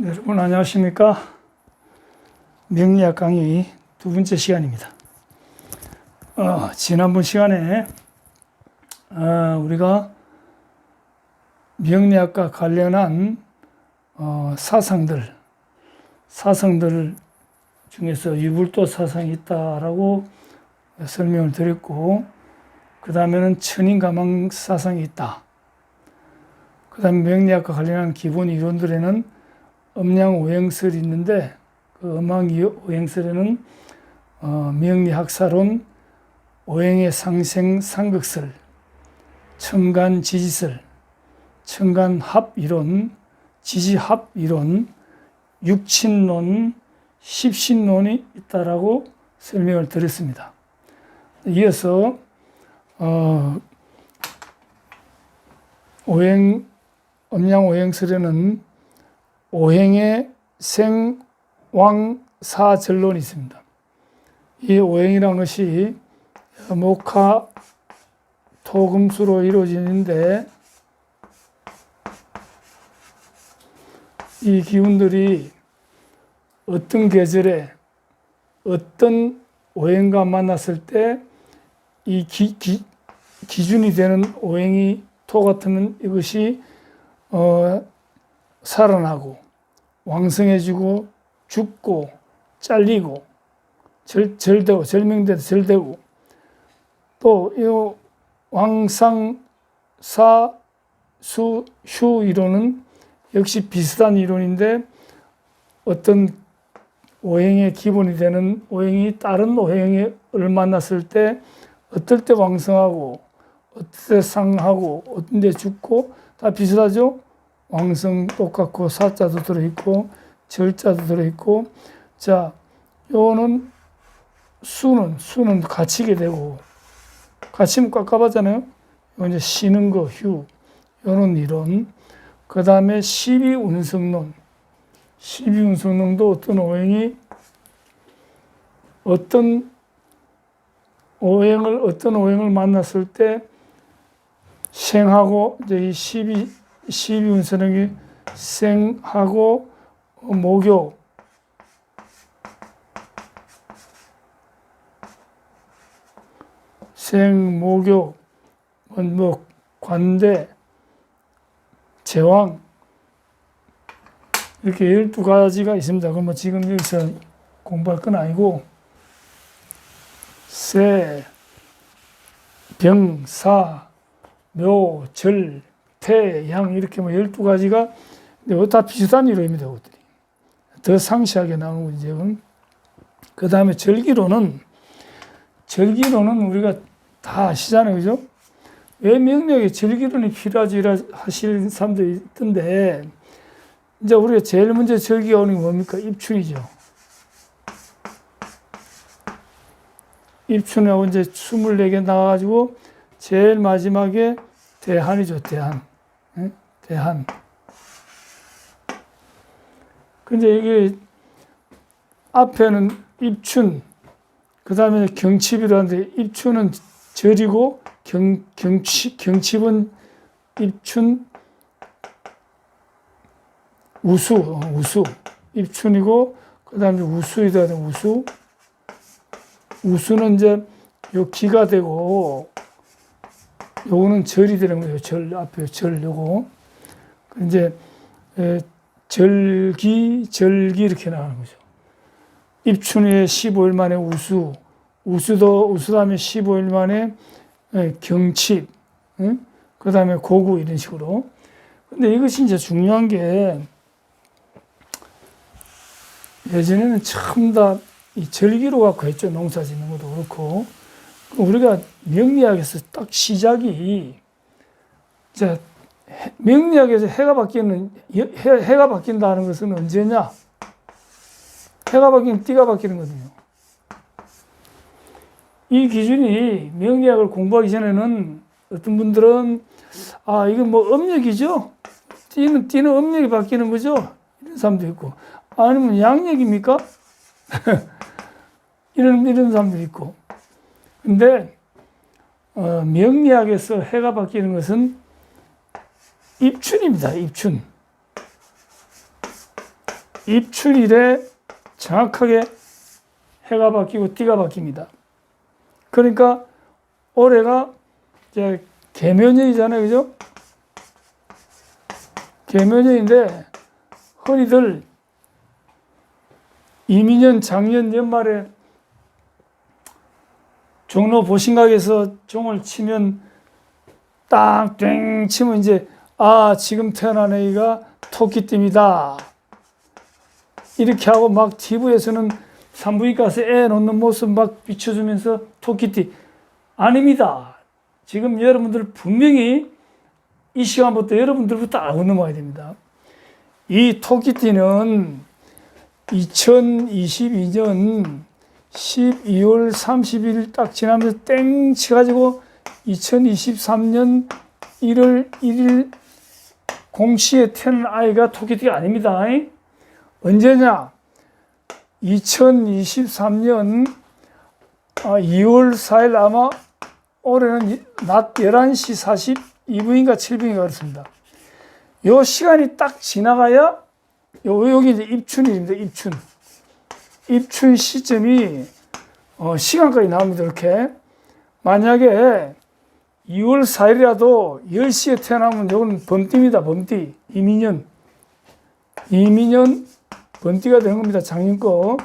여러분 안녕하십니까? 명리학 강의 두 번째 시간입니다. 지난번 시간에 우리가 명리학과 관련한 사상들 중에서 유불도 사상이 있다라고 설명을 드렸고, 그 다음에는 천인가망 사상이 있다. 그 다음에 명리학과 관련한 기본 이론들에는 음양오행설이 있는데, 그 음양오행설에는 명리학사론, 오행의 상생 상극설, 천간지지설, 천간합이론, 지지합이론, 육친론, 십신론이 있다라고 설명을 드렸습니다. 이어서 음양오행설에는 오행의 생왕사절론이 있습니다. 이 오행이라는 것이 목화 토금수로 이루어지는데, 이 기운들이 어떤 계절에 어떤 오행과 만났을 때 이 기준이 되는 오행이 토 같으면 이것이 살아나고 왕성해지고 죽고 잘리고 절되고 절명돼도 절되고, 또 이 왕상 사 수 휴 이론은 역시 비슷한 이론인데, 어떤 오행의 기본이 되는 오행이 다른 오행을 만났을 때 어떨 때 왕성하고 어떨 때 상하고 어떤 때 죽고 다 비슷하죠. 왕성 똑같고 사자도 들어있고 절자도 들어있고, 자, 요거는 수는 갇히게 되고, 갇히면 깝깝하잖아요. 요 이제 쉬는 거 휴, 요런 이론. 그 다음에 12운성론. 12운성론도 어떤 오행이 어떤 오행을 만났을 때 생하고, 이제 이 12운성론이 생하고 목욕, 생목욕, 관대, 제왕, 이렇게 12가지가 있습니다. 그럼 지금 여기서 공부할 건 아니고, 세, 병, 사, 묘, 절, 태, 양, 이렇게 12가지가 다 비슷한 이론입니다. 그것들이 더 상세하게 나오는 거죠. 그 다음에 절기론은 우리가 다 아시잖아요. 그죠? 왜 명리학에 절기론이 필요하지 하시는 사람들이 있던데, 이제 우리가 제일 먼저 절기가 오는 게 뭡니까? 입춘이죠. 입춘하고 이제 24개 나와가지고 제일 마지막에 대한이죠. 대한. 근데 이게 앞에는 입춘, 그 다음에 경칩이라는데, 입춘은 절이고 경칩은 입춘 우수, 입춘이고, 그 다음에 우수이다. 우수는 이제 요 기가 되고, 요거는 절이 되는 거예요. 앞에 절, 요거. 이제 절기 이렇게 나가는 거죠. 입춘에 15일 만에 우수 다음에 15일 만에 경칩, 그 다음에 고구, 이런 식으로. 근데 이것이 이제 중요한 게, 예전에는 전부 다 이 절기로 갖고 했죠. 농사 짓는 것도 그렇고. 우리가 명리학에서 딱 시작이, 자, 명리학에서 해가 바뀐다는 것은 언제냐? 해가 바뀌면 띠가 바뀌는 거거든요. 이 기준이 명리학을 공부하기 전에는 어떤 분들은, 이건 음력이죠? 띠는 음력이 바뀌는 거죠? 이런 사람도 있고, 아니면 양력입니까? 이런 사람도 있고. 근데 명리학에서 해가 바뀌는 것은 입춘입니다. 입춘. 입춘일에 정확하게 해가 바뀌고 띠가 바뀝니다. 그러니까 올해가 이제 개묘년이잖아요, 그죠? 개묘년인데 흔히들 이민년, 작년 연말에 종로 보신각에서 종을 치면 딱 땡 치면 이제 지금 태어난 애가 토끼띠입니다. 이렇게 하고 막 TV에서는 산부인과에서 애 놓는 모습 막 비춰주면서 토끼띠. 아닙니다. 지금 여러분들 분명히 이 시간부터 여러분들부터 알고 넘어가야 됩니다. 이 토끼띠는 2022년 12월 30일 딱 지나면서 땡 치가지고 2023년 1월 1일 공시에 태어난 아이가 토끼띠가 아닙니다. 언제냐? 2023년 2월 4일 아마 올해는 낮 11시 42분인가 7분인가 그렇습니다. 요 시간이 딱 지나가야 여기 이제 입춘일입니다. 입춘 시점이 시간까지 나옵니다. 이렇게 만약에 2월 4일이라도 10시에 태어나면 이건 범띠입니다. 범띠. 이민년 범띠가 되는 겁니다. 작년 거.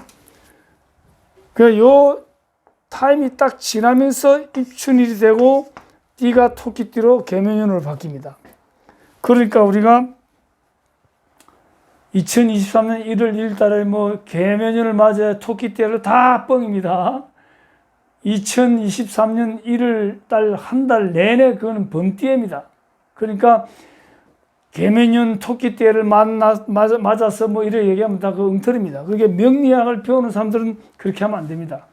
그래서 요 타임이 딱 지나면서 입춘일이 되고 띠가 토끼띠로 개묘년으로 바뀝니다. 그러니까 우리가 2023년 1월 1일 달에 뭐 개묘년을 맞아야 토끼띠를 다 뻥입니다. 2023년 1월 달 한 달 내내 그거는 범띠입니다. 그러니까 개묘년 토끼띠를 맞아서 뭐 이래 얘기하면 다 그 엉터리입니다. 그게 명리학을 배우는 사람들은 그렇게 하면 안 됩니다.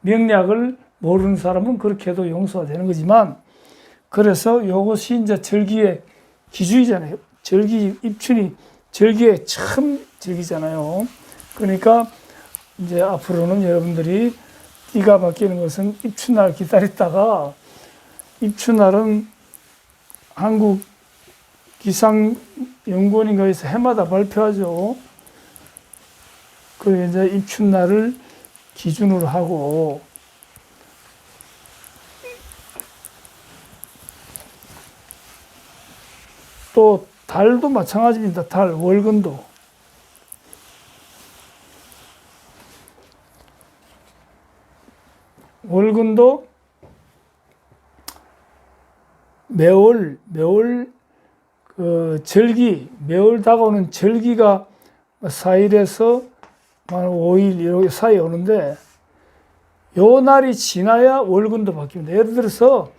명리학을 모르는 사람은 그렇게 해도 용서가 되는 거지만, 그래서 요것이 이제 절기의 기준이잖아요. 입춘이 절기의 참 절기잖아요. 그러니까 이제 앞으로는 여러분들이 띠가 바뀌는 것은 입춘날 기다렸다가, 입춘날은 한국 기상연구원인가에서 해마다 발표하죠. 그 이제 입춘날을 기준으로 하고, 또 달도 마찬가지입니다. 달, 월근도. 월근도 매월 그 절기, 매월 다가오는 절기가 4일에서 5일 이렇게 사이에 오는데, 요 날이 지나야 월근도 바뀝니다. 예를 들어서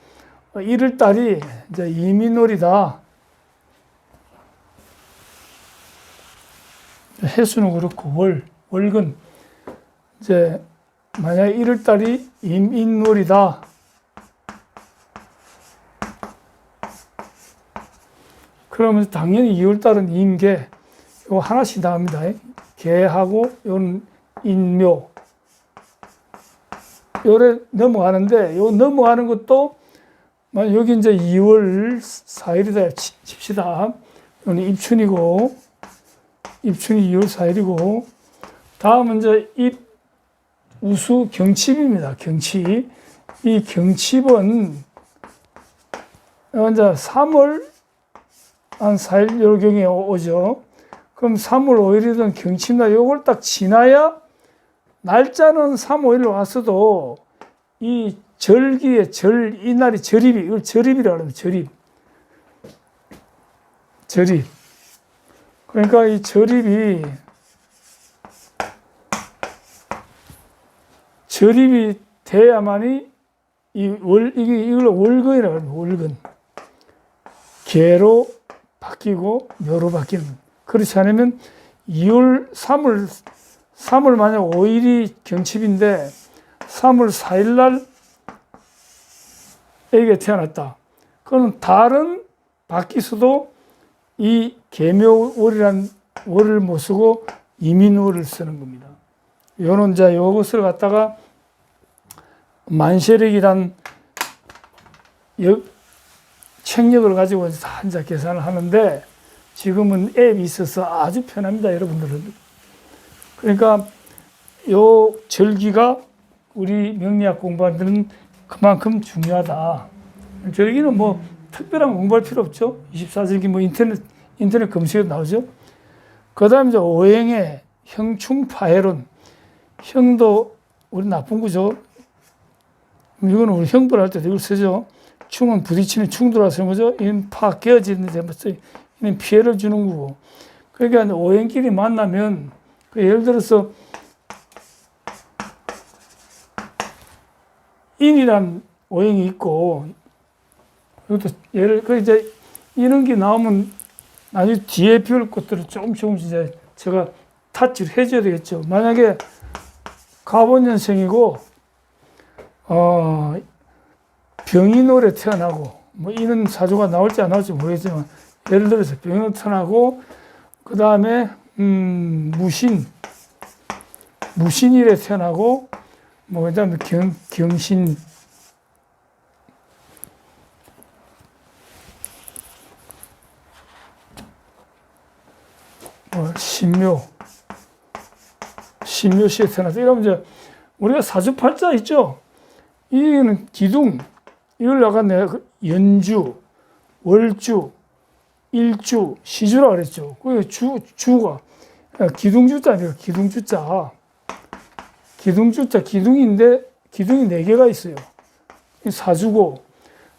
1월 달이 이제 이민월이다. 해수는 그렇고 월근 이제 만약에 1월 달이 임인월이다. 그러면 당연히 2월 달은 임계, 이거 하나씩 나옵니다. 개하고 요는 인묘. 요래 넘어가는데, 요 넘어가는 것도 여기 이제 2월 4일이다 칩시다. 요는 입춘이고, 입춘이 2월 4일이고, 다음은 이제 우수 경칩입니다. 경칩. 이 경칩은 이제 3월 한 4일 요경에 오죠. 그럼 3월 5일이든 경칩날 요걸 딱 지나야, 날짜는 3, 5일 왔어도 이 절기의 이 날이 절입이, 이걸 절입이라고 합니다. 절입. 그러니까 이 절입이 돼야만이 이걸 월근이라고 합니다. 월근. 개로 바뀌고 묘로 바뀌는. 그렇지 않으면 3월 만약 5일이 경칩인데 3월 4일 날 애기가 태어났다. 그건 달은 바뀌어도 이 개묘월이란 월을 못 쓰고 이민월을 쓰는 겁니다. 요는 이제 요것을 갖다가 만세력이란 책력을 가지고 다 이제 계산을 하는데, 지금은 앱이 있어서 아주 편합니다. 여러분들은 그러니까 요 절기가 우리 명리학 공부하는 그만큼 중요하다. 절기는 뭐 특별한 공부할 필요 없죠. 24절기 뭐 인터넷 검색에 나오죠. 그 다음에 이제 오행의 형충파해론. 형도 우리 나쁜 거죠. 이거는 우리 형벌할 때도 이걸 쓰죠. 충은 부딪히는 충돌을 쓰는 거죠. 이는 파 깨어지는 데 이는 피해를 주는 거고. 그러니까 오행끼리 만나면 예를 들어서 인이란 오행이 있고, 이것도 이제 이런 게 나오면 나중에 뒤에 배울 것들을 조금씩 이제 제가 타치를 해줘야 되겠죠. 만약에 갑오년생이고, 병인월에 태어나고, 뭐 이런 사주가 나올지 안 나올지 모르겠지만, 예를 들어서 병인월에 태어나고, 그 다음에, 무신일에 태어나고, 뭐, 그 다음에 경신, 신묘시에 태어나서 이러면 이제 우리가 사주팔자 있죠? 이거는 기둥, 이걸 아까 내가 연주, 월주, 일주, 시주라 그랬죠. 그 주가 기둥주자 아니라 기둥주자. 기둥인데 기둥이 4개가 있어요. 사주고,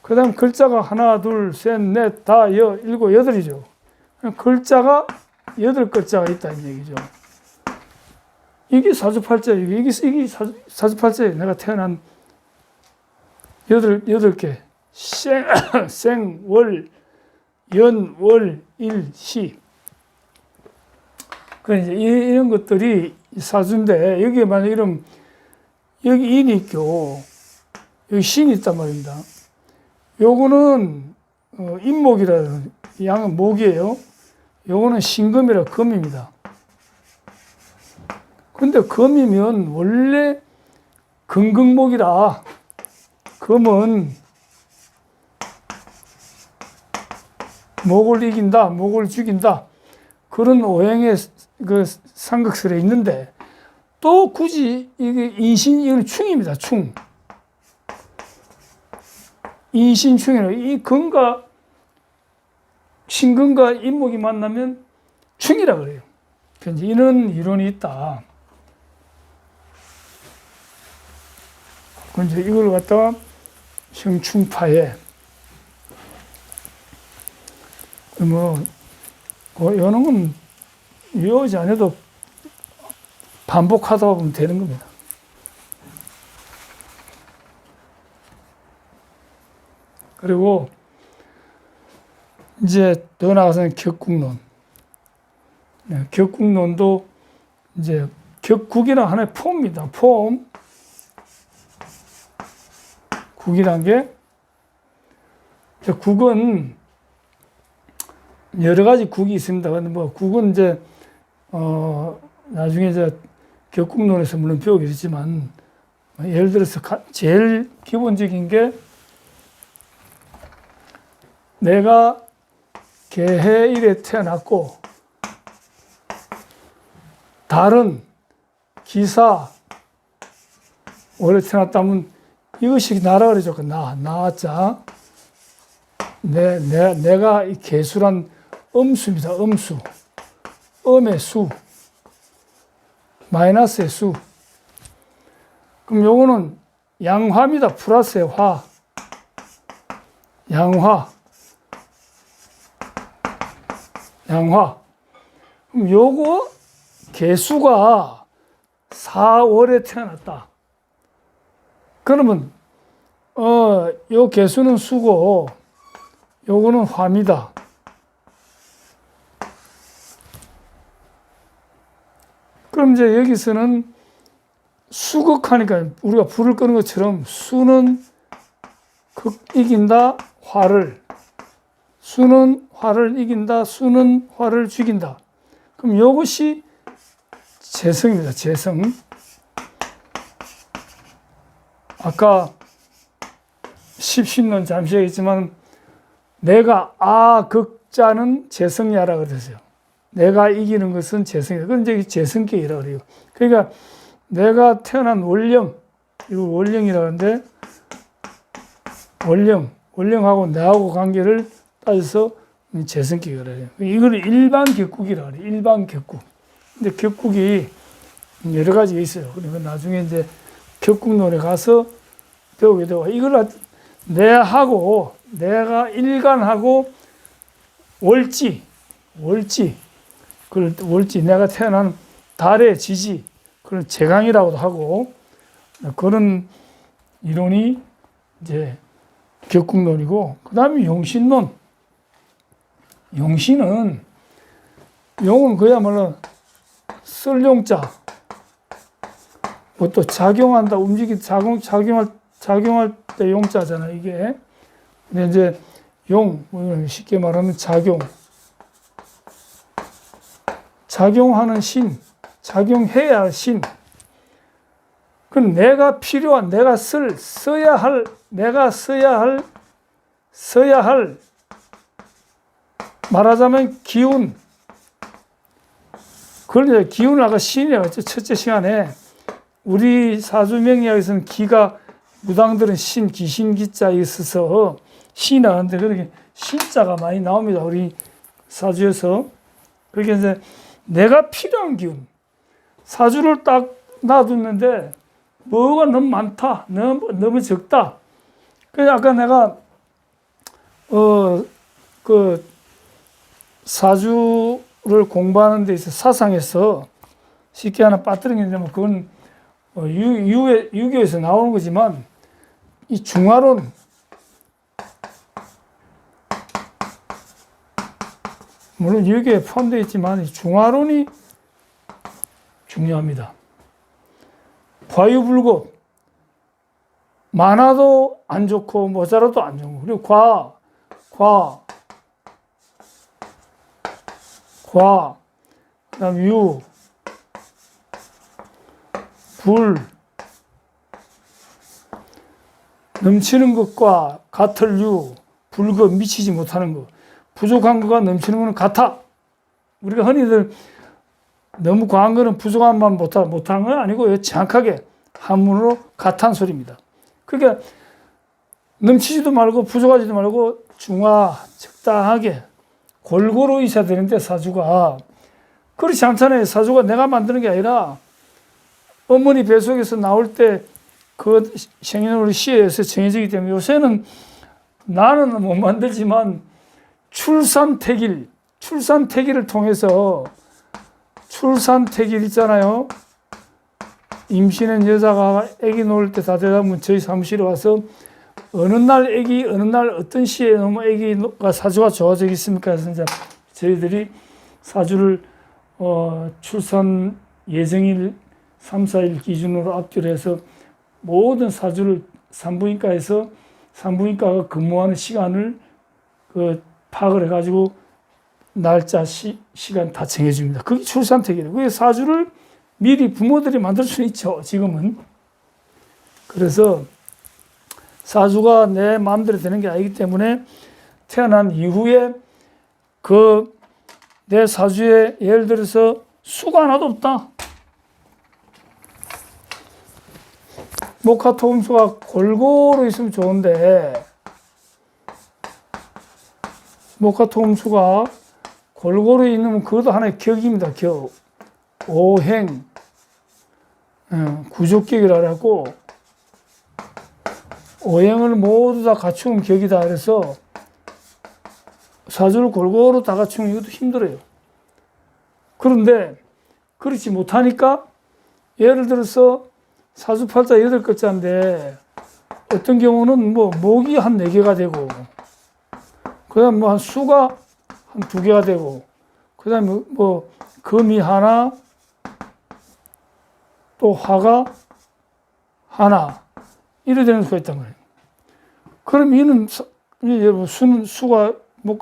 그 다음 글자가 하나, 둘, 셋, 넷, 다, 일곱, 여덟이죠. 글자가 8글자가 있다는 얘기죠. 이게 사주팔자예요. 이게 사주팔자예요. 내가 태어난 8개. 생, 월, 연, 월, 일, 시. 그러니까 이런 것들이 사주인데, 여기에 만약 이런, 여기 인이 있고, 여기 신이 있단 말입니다. 요거는, 인목이라는, 양은 목이에요. 요거는 신금이라 금입니다. 근데 금이면 원래 금극목이라, 금은 목을 이긴다, 목을 죽인다. 그런 오행의 그 삼각설에 있는데, 또 굳이 이게 이건 충입니다, 충. 인신충이라, 이 금과, 신금과 인목이 만나면 충이라 그래요. 그래서 이런 이론이 있다. 이제 이걸 갖다가 형충파에, 이런 건 외우지 않아도 반복하다 보면 되는 겁니다. 그리고 이제 더 나아가서는 격국론. 격국론도 이제 격국이란 하나의 폼입니다. 폼. 국이란 게, 국은 여러 가지 국이 있습니다. 근데 뭐 국은 이제 나중에 이제 격국론에서 물론 배우겠지만, 예를 들어서 제일 기본적인 게, 내가 개해일에 태어났고, 달은 기사 월에 태어났다면 이것이 나라 그러죠. 나자. 내가 이 개수란 음수입니다. 음수. 음의 수. 마이너스의 수. 그럼 요거는 양화입니다. 플러스의 화. 양화. 그럼 요거 개수가 4월에 태어났다. 그러면 요 개수는 수고 요거는 화입니다. 그럼 이제 여기서는 수극하니까 우리가 불을 끄는 것처럼 수는 이긴다, 수는 화를 이긴다, 수는 화를 죽인다. 그럼 이것이 재성입니다. 재성. 아까 십신론 잠시 했지만 내가 극자는 재성이야라 그랬어요. 내가 이기는 것은 재성이다. 그건 이제 재성격이라고 그래요. 그러니까 내가 태어난 원령, 이거 원령이라고 하는데, 원령하고 나하고 관계를 따져서 재성격이라고 해요. 이거는 일반 격국이라고 해요. 일반 격국. 근데 격국이 여러 가지가 있어요. 그러니까 나중에 이제 격국론에 가서 배우게 되고, 이걸 내가 일간하고 월지, 내가 태어난 달의 지지, 그걸 제강이라고도 하고, 그런 이론이 이제 격국론이고, 그 다음에 용신론. 용신은, 용은 그야말로 쓸 용자, 뭐 또 작용한다, 작용할 때 용자잖아, 이게. 근데 이제 용, 쉽게 말하면 작용하는 신, 작용해야 할 신. 그럼 내가 필요한, 써야 할, 말하자면 기운. 그걸 이제 기운을 아까 신이라고 했죠. 첫째 시간에. 우리 사주명리학에서는 기가, 무당들은 신, 귀신 기자에 있어서 신이 나오는데, 그렇게 신자가 많이 나옵니다. 우리 사주에서. 그게 이제 내가 필요한 기운. 사주를 딱 놔뒀는데, 뭐가 너무 많다, 너무 적다. 그래서 아까 내가, 사주를 공부하는 데 있어서 사상에서 쉽게 하나 빠뜨린 게 있는데, 그건 유교에서 나오는 거지만, 이 중화론, 물론 유교에 포함되어 있지만, 이 중화론이 중요합니다. 과유불급, 많아도 안 좋고 모자라도 안 좋고, 그리고 그다음 유, 불, 넘치는 것과 같을 유, 불급, 미치지 못하는 것, 부족한 것과 넘치는 것은 같아. 우리가 흔히들 너무 과한 거는 부족한만 못한 건 아니고, 정확하게 한문으로 같다는 소리입니다. 그러니까 넘치지도 말고 부족하지도 말고 중화, 적당하게 골고루 있어야 되는데, 사주가 그렇지 않잖아요. 사주가 내가 만드는 게 아니라 어머니 뱃속에서 나올 때 그 생년월일 시에서 정해지기 때문에, 요새는 나는 못 만들지만 출산태기를 통해서, 출산태기 있잖아요. 임신한 여자가 아기 놓을 때 다 되다 보면 저희 사무실에 와서 어느 날 어떤 시에 너무 아기가 사주가 좋아지겠습니까? 그래서 이제 저희들이 사주를 출산 예정일 3, 4일 기준으로 앞뒤로 해서 모든 사주를 산부인과가 근무하는 시간을 파악을 해가지고 날짜, 시간 다 정해줍니다. 그게 출산택이에요. 그게 사주를 미리 부모들이 만들 수는 있죠, 지금은. 그래서 사주가 내 마음대로 되는 게 아니기 때문에, 태어난 이후에 내 사주에 예를 들어서 수가 하나도 없다. 목화토금수가 골고루 있으면 좋은데, 목화토금수가 골고루 있는 그것도 하나의 격입니다. 격. 오행, 구족격이라 하고, 오행을 모두 다 갖추는 격이다. 그래서 사주를 골고루 다 갖추는 이것도 힘들어요. 그런데 그렇지 못하니까, 예를 들어서 사주팔자 8글자인데 어떤 경우는 목이 한 4개가 되고, 그 다음 한 수가 한 2개가 되고, 그 다음에 금이 하나, 또 화가 하나, 이래 되는 수가 있단 말이에요. 그럼 이는, 수가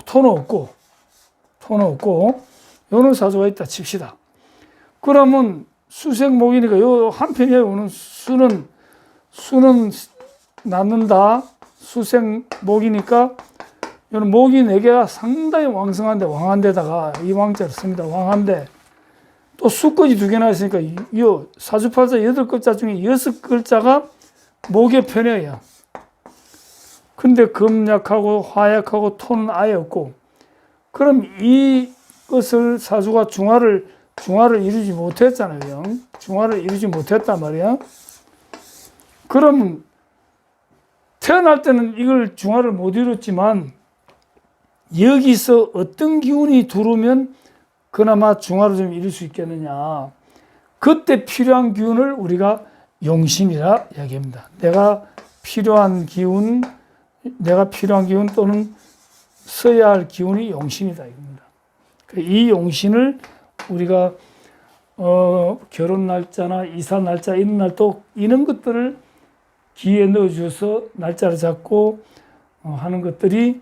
토는 없고, 요는 사주가 있다 칩시다. 그러면 수생목이니까 요 한편에 오는 수는 낳는다. 수생목이니까 이는 목이 4개가 상당히 왕성한데, 왕한데다가 이 왕자를 씁니다. 왕한데 또 수건이 2개나 있으니까 이 사주팔자 8글자 중에 6글자가 목의 편이에요. 근데 금약하고 화약하고 토는 아예 없고, 그럼 이것을 사주가 중화를 이루지 못했잖아요. 중화를 이루지 못했단 말이야. 그럼 태어날 때는 이걸 중화를 못 이뤘지만 여기서 어떤 기운이 들어오면 그나마 중화를 좀 이룰 수 있겠느냐. 그때 필요한 기운을 우리가 용신이라 이야기합니다. 내가 필요한 기운 또는 써야 할 기운이 용신이다 이겁니다. 이 용신을 우리가 결혼 날짜나 이사 날짜 이런 날도 이런 것들을 기에 넣어줘서 날짜를 잡고 하는 것들이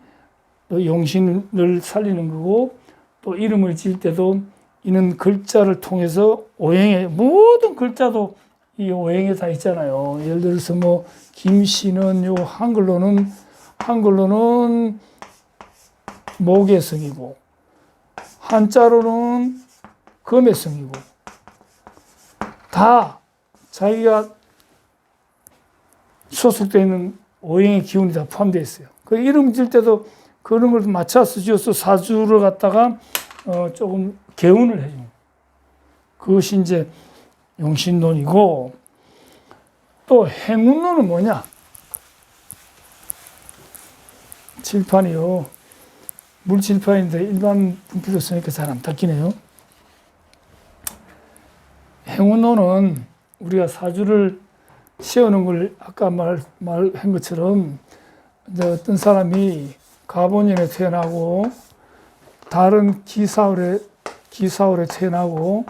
또 용신을 살리는 거고, 또 이름을 지을 때도 이는 글자를 통해서 오행에 모든 글자도 이 오행에 다 있잖아요. 예를 들어서 뭐 김씨는 요 한글로는 목의 성이고 한자로는 금의 성이고 다 자기가 소속되어 있는 오행의 기운이 다 포함되어 있어요. 그 이름 지을 때도 그런 걸 맞춰서 지어서 사주를 갖다가 조금 개운을 해줍니다. 그것이 이제 용신론이고, 또 행운론은 뭐냐? 칠판이요. 물칠판인데 일반 분필로 쓰니까 잘 안 닦이네요. 행운론은 우리가 사주를 세우는 걸 아까 말한 것처럼 이제 어떤 사람이 가본년에 태어나고 달은 기사월에 태어나고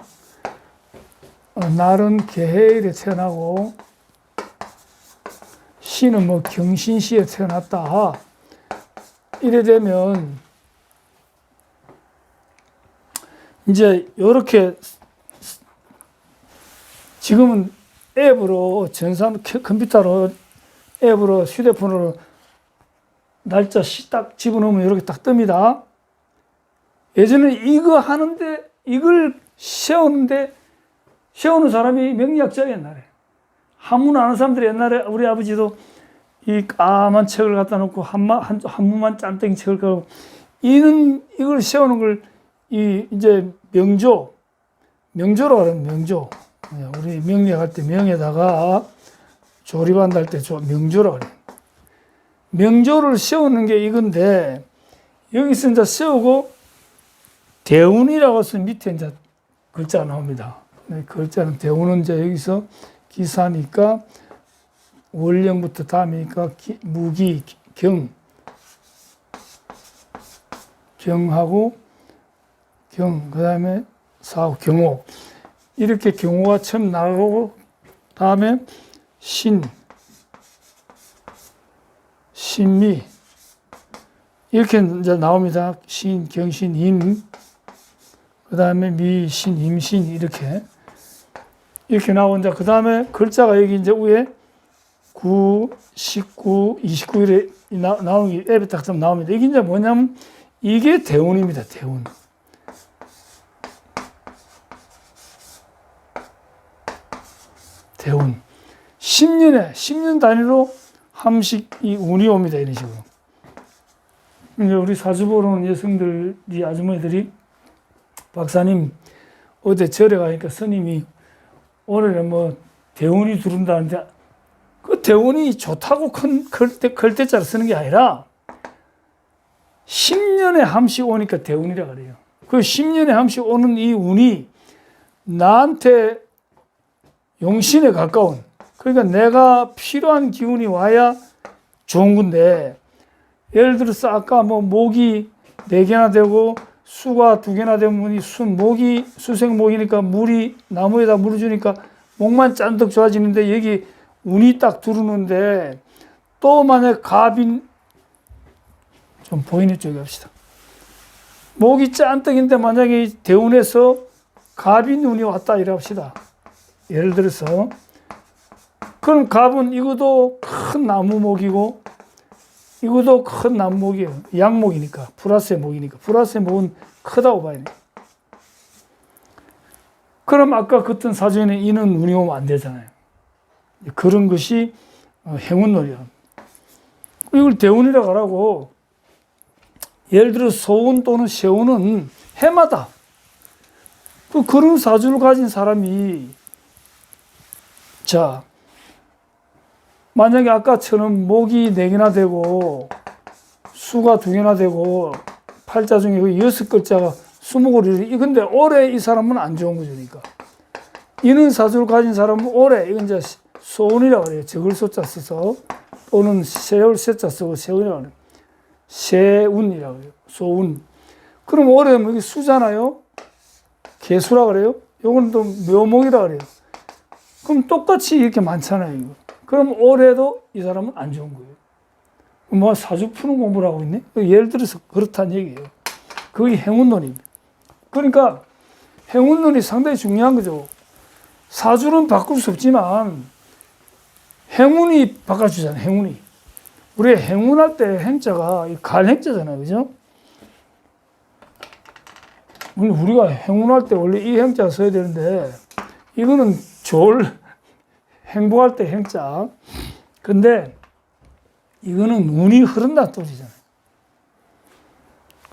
날은 개해일에 태어나고 시는 뭐 경신시에 태어났다. 이래 되면 이제 이렇게 지금은 앱으로 컴퓨터로 앱으로 휴대폰으로 날짜 시 딱 집어넣으면 이렇게 딱 뜹니다. 예전에 이거 하는데 이걸 세우는 사람이 명리학자 옛날에 한문 아는 사람들이 옛날에 우리 아버지도 이 까만 책을 갖다 놓고 한문만 짠땡이 책을 갖고 이걸 세우는 걸 이제 명조라고 하는 명조. 우리 명리학 할 때 명에다가 조립한다 할 때 명조라고 그래요. 명조를 세우는 게 이건데, 여기서 이제 세우고 대운이라고 해서 밑에 이제 글자가 나옵니다. 글자는 대운은 이제 여기서 기사니까 월령부터 다음이니까 무기, 경하고 그 다음에 사후, 경호. 이렇게 경호가 처음 나오고, 다음에 신미. 이렇게 이제 나옵니다. 신, 경신, 인. 그 다음에 미, 신, 임신. 이렇게 나오는데, 그 다음에 글자가 여기 이제 위에 9, 19, 29일에 나오는 게 앱에 딱 나옵니다. 이게 이제 뭐냐면, 이게 대운입니다. 대운. 대운. 10년 단위로 한씩 이 운이 옵니다. 이런 식으로. 이제 우리 사주 보러 오는 여성들이, 아주머니들이, 박사님, 어제 절에 가니까 스님이 올해는 뭐 대운이 들어온다는데, 그 대운이 좋다고 클때자를 쓰는 게 아니라 10년에 한 번씩 오니까 대운이라 그래요. 그 10년에 한 번씩 오는 이 운이 나한테 용신에 가까운, 그러니까 내가 필요한 기운이 와야 좋은 건데, 예를 들어서 아까 뭐 목이 4개나 되고 수가 2개나 되면 목이 수생목이니까 나무에다 물을 주니까 목만 짠득 좋아지는데, 여기 운이 딱 들어오는데, 또 만약 갑인, 좀 보이는 쪽에 합시다. 목이 짠떡인데 만약에 대운에서 갑인 운이 왔다 이래 합시다. 예를 들어서, 그럼 갑은 이것도 큰 나무목이고 이것도 큰 나무목이에요. 양목이니까, 플러스의 목이니까. 플러스의 목은 크다고 봐야 돼요. 그럼 아까 긋던 사주에는 이는 운이 오면 안 되잖아요. 그런 것이 행운놀이야. 이걸 대운이라고 하라고. 예를 들어 소운 또는 세운은 해마다 그런 사주를 가진 사람이, 자, 만약에 아까처럼 목이 4개나 되고 수가 2개나 되고 팔자 중에 6글자가 수목으로 이루어져. 근데 올해 이 사람은 안 좋은 거죠. 그러니까 이는 사주를 가진 사람은 올해, 이건 이제 소운이라고 그래요. 적을 소자 써서, 또는 세울 세자 쓰고 세운이라고 그래요. 세운이라고 해요. 소운. 그럼 올해 뭐 이게 수잖아요. 개수라 그래요. 요거는 또 묘목이라 그래요. 그럼 똑같이 이렇게 많잖아요. 이거. 그럼 올해도 이 사람은 안 좋은 거예요. 뭐 사주 푸는 공부를 하고 있네. 예를 들어서 그렇다는 얘기예요. 그게 행운론입니다. 그러니까 행운론이 상당히 중요한 거죠. 사주는 바꿀 수 없지만 행운이 바꿔주잖아요. 행운이. 우리 행운할 때 행자가 간행자잖아요. 그죠? 우리가 행운할 때 원래 이 행자 써야 되는데, 이거는 행복할 때 행자. 근데 이거는 운이 흐른다는 뜻이잖아요.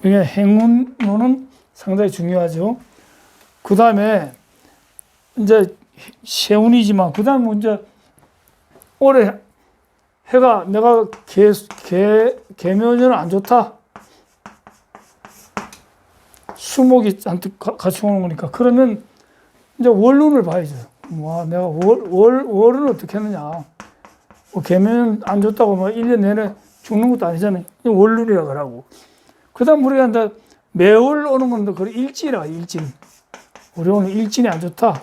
그러니까 행운론은 상당히 중요하죠. 그 다음에 이제 세운이지만, 그 다음에 이제 올해 해가 내가 개묘년은 안 좋다. 수목이 잔뜩 같이 오는 거니까. 그러면 이제 월운을 봐야죠. 와, 내가 월은 어떻게 했느냐. 뭐 개묘년 안 좋다고 뭐 1년 내내 죽는 것도 아니잖아요. 월운이라고 하라고. 그 다음 우리가 이제 매월 오는 건데, 그걸 일진이라, 일진. 우리 오늘 일진이 안 좋다.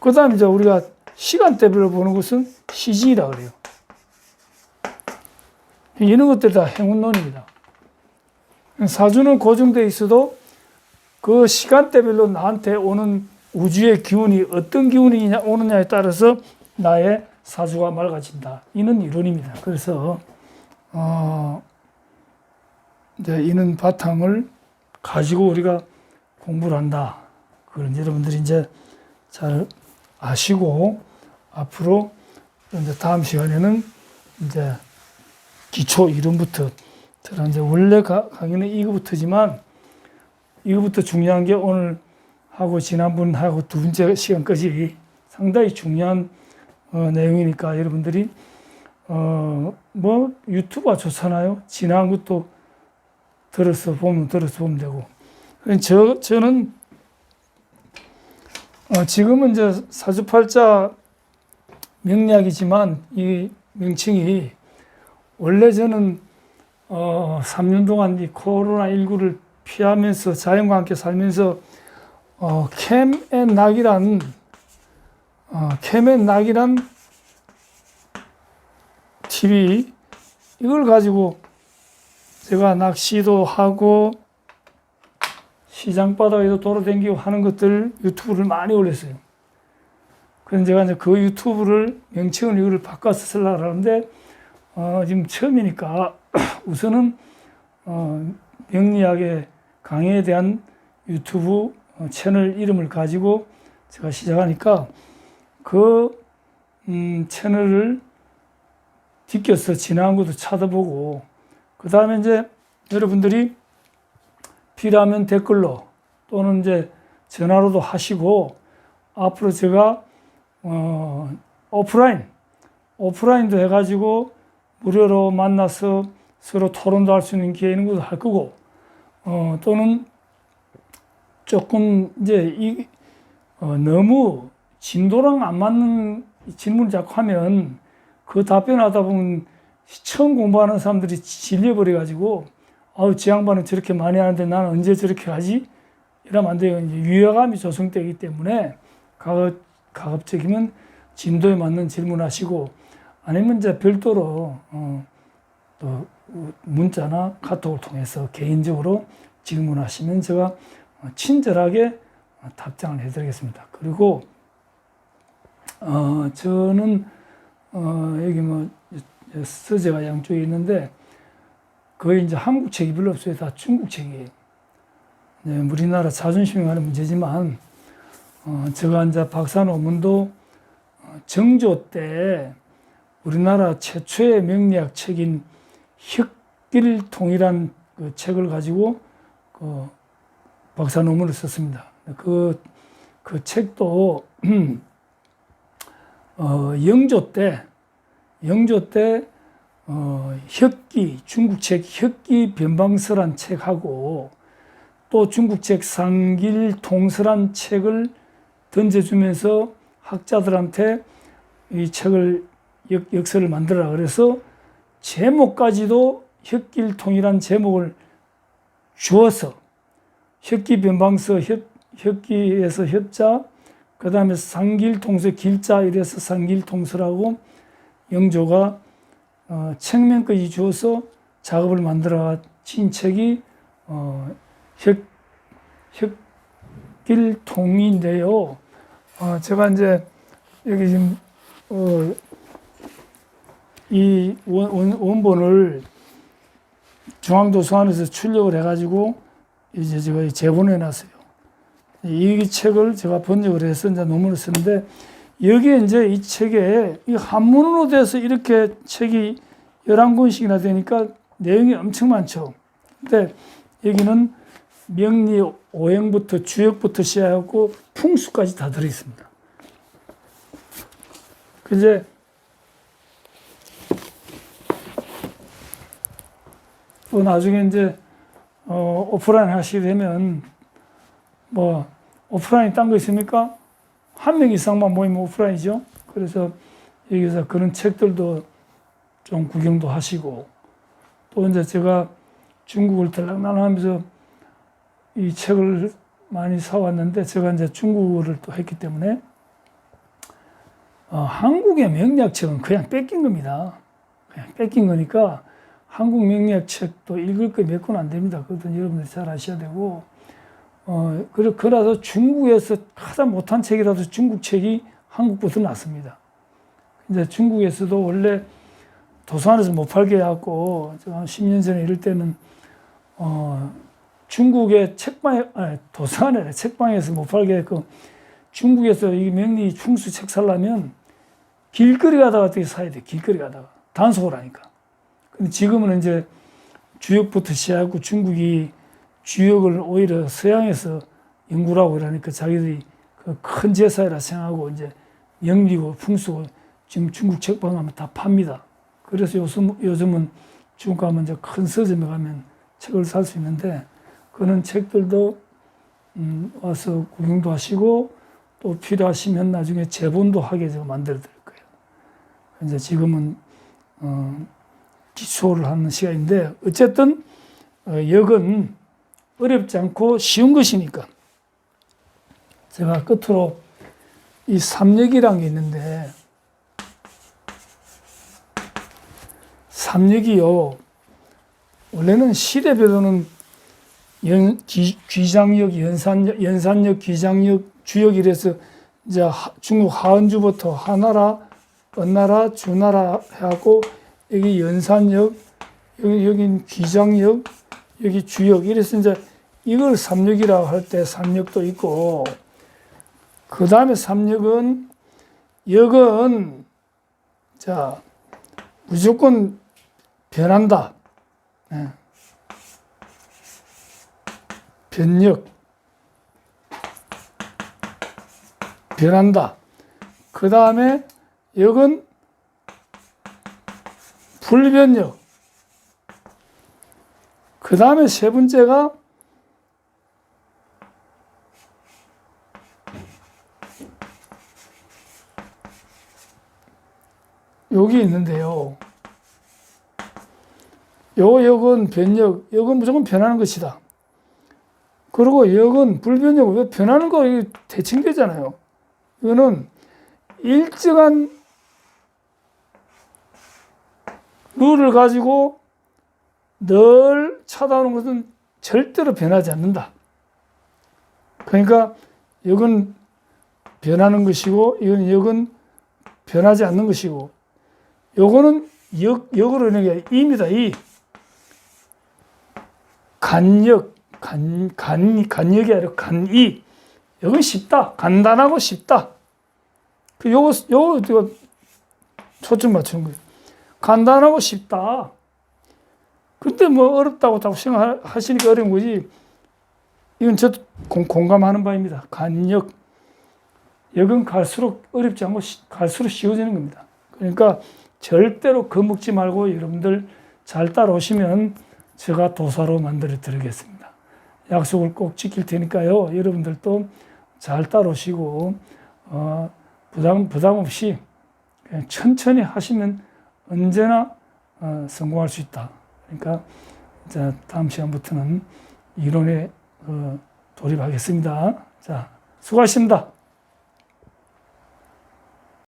그 다음 이제 우리가 시간대별로 보는 것은 시진이라 그래요. 이런 것들이 다 행운론입니다. 사주는 고정되어 있어도 그 시간대별로 나한테 오는 우주의 기운이 어떤 기운이 오느냐에 따라서 나의 사주가 맑아진다. 이는 이론입니다. 그래서 이제 이는 바탕을 가지고 우리가 공부를 한다. 그런 여러분들이 이제 잘 아시고, 앞으로 이제 다음 시간에는 이제 기초 이론부터, 이제 원래 강의는 이거부터지만, 이거부터 중요한 게 오늘 하고 지난번 하고 두 번째 시간까지 상당히 중요한 내용이니까 여러분들이 뭐 유튜브가 좋잖아요. 지난 것도 들어서 보면 되고. 저는 지금은 이제 사주팔자 명리학이지만 이 명칭이, 원래 저는 3년 동안 이 코로나19를 피하면서 자연과 함께 살면서 캠앤낙이란 TV, 이걸 가지고 제가 낚시도 하고 시장바닥에도 돌아다니고 하는 것들 유튜브를 많이 올렸어요. 그래서 제가 이제 그 유튜브를 명칭을 이거를 바꿔서 쓰려고 하는데, 지금 처음이니까 우선은 명리학의 강의에 대한 유튜브 채널 이름을 가지고 제가 시작하니까 그 채널을 뒤껴서 지나간 것도 찾아보고, 그 다음에 이제 여러분들이 필요하면 댓글로 또는 이제 전화로도 하시고, 앞으로 제가 오프라인도 해가지고 무료로 만나서 서로 토론도 할 수 있는 기회 있는 것도 할 거고, 또는 조금 이제 너무 진도랑 안 맞는 질문을 자꾸 하면 그 답변하다 보면 처음 공부하는 사람들이 질려버려가지고, 저 양반은 저렇게 많이 하는데 나는 언제 저렇게 하지? 이러면 안 돼요. 이제 유화감이 조성되기 때문에 가급적이면 진도에 맞는 질문하시고, 아니면 이제 별도로 또 문자나 카톡을 통해서 개인적으로 질문하시면 제가 친절하게 답장을 해드리겠습니다. 그리고 저는 여기 뭐 서재가 양쪽에 있는데 거의 이제 한국 책이 별로 없어요. 다 중국 책이에요. 네, 우리나라 자존심이 가는 문제지만 제가 이제 박사 논문도 정조 때 우리나라 최초의 명리학 책인 혁길통이란 그 책을 가지고 그 박사 논문을 썼습니다. 그 책도 영조 때 혁기, 중국 책 혁기 변방서란 책하고 또 중국 책 상길통서란 책을 던져주면서 학자들한테 이 책을 역설을 만들어라 그래서 제목까지도 혁길통이란 제목을 주어서 혁기 변방서 혁기에서 협자 그 다음에 상길통서 길자 이래서 상길통서라고 영조가 책명까지 주어서 작업을 만들어 진 책이 혁길통인데요. 제가 이제 여기 지금 이 원본을 중앙도서관에서 출력을 해가지고 이제 제가 제본해 놨어요. 이 책을 제가 번역을 해서 이제 논문을 쓰는데 여기에 이제 이 책에 이 한문으로 돼서 이렇게 책이 11권씩이나 되니까 내용이 엄청 많죠. 근데 여기는 명리 오행부터 주역부터 시작하고 풍수까지 다 들어있습니다. 이제 또 나중에 이제 오프라인 하시게 되면 뭐 오프라인 딴 거 있습니까? 한 명 이상만 모이면 오프라인이죠. 그래서 여기서 그런 책들도 좀 구경도 하시고 또 이제 제가 중국을 들락날락하면서 이 책을 많이 사왔는데 제가 이제 중국어를 또 했기 때문에 한국의 명리학책은 그냥 뺏긴 겁니다. 그냥 뺏긴 거니까 한국 명리학책도 읽을 거 몇 권 안 됩니다. 그것도 여러분들이 잘 아셔야 되고 그래서 중국에서 가장 못한 책이라도 중국 책이 한국보다 낫습니다. 이제 중국에서도 원래 도서관에서 못 팔게 해갖고 한 10년 전에 이럴 때는 중국의 도서관에 책방에서 못 팔게 했고 중국에서 이 명리 충수 책 살려면 길거리 가다가 어떻게 사야 돼. 길거리 가다가 단속을 하니까. 근데 지금은 이제 주역부터 시작하고 중국이 주역을 오히려 서양에서 연구를 하고 이러니까 자기들이 그 큰 제사이라 생각하고 이제 명리고 풍수고 지금 중국 책방 가면 다 팝니다. 그래서 요즘은 중국 가면 이제 큰 서점에 가면 책을 살 수 있는데 그런 책들도 와서 구경도 하시고 또 필요하시면 나중에 제본도 하게 제가 만들어 드릴 거예요. 이제 지금은 기초를 하는 시간인데 어쨌든 역은 어렵지 않고 쉬운 것이니까 제가 끝으로 이 삼역이라는 게 있는데 삼역이요 원래는 시대별로는 귀장역, 연산역, 귀장역, 주역 이래서 이제 중국 하은주부터 하나라, 은나라, 주나라 해갖고 여기 연산역, 여긴 귀장역, 여기 주역 이래서 이제 이걸 삼역이라고 할 때 삼역도 있고 그 다음에 삼역은 역은 자 무조건 변한다. 네. 변역 변한다. 그 다음에 역은 불변역. 그 다음에 세 번째가 여기 있는데요. 요 역은 변역, 역은 무조건 변하는 것이다. 그리고 역은 불변역, 왜 변하는 거 대칭되잖아요. 이거는 일정한 룰을 가지고 늘 찾아오는 것은 절대로 변하지 않는다. 그러니까 역은 변하는 것이고 이건 역은 변하지 않는 것이고 요거는 역으로 있는 게 이입니다. 이. 간역이 아니라 간이. 이건 쉽다. 간단하고 쉽다. 요거 초점 맞추는 거예요. 간단하고 쉽다. 근데 뭐 어렵다고 자꾸 생각하시니까 어려운 거지. 이건 저도 공감하는 바입니다. 간역. 역은 갈수록 어렵지 않고 갈수록 쉬워지는 겁니다. 그러니까 절대로 겁먹지 말고 여러분들 잘 따라오시면 제가 도사로 만들어 드리겠습니다. 약속을 꼭 지킬 테니까요. 여러분들도 잘 따라오시고 부담 없이 그냥 천천히 하시면 언제나 성공할 수 있다. 그러니까 자, 다음 시간부터는 이론에 돌입하겠습니다. 자, 수고하셨습니다.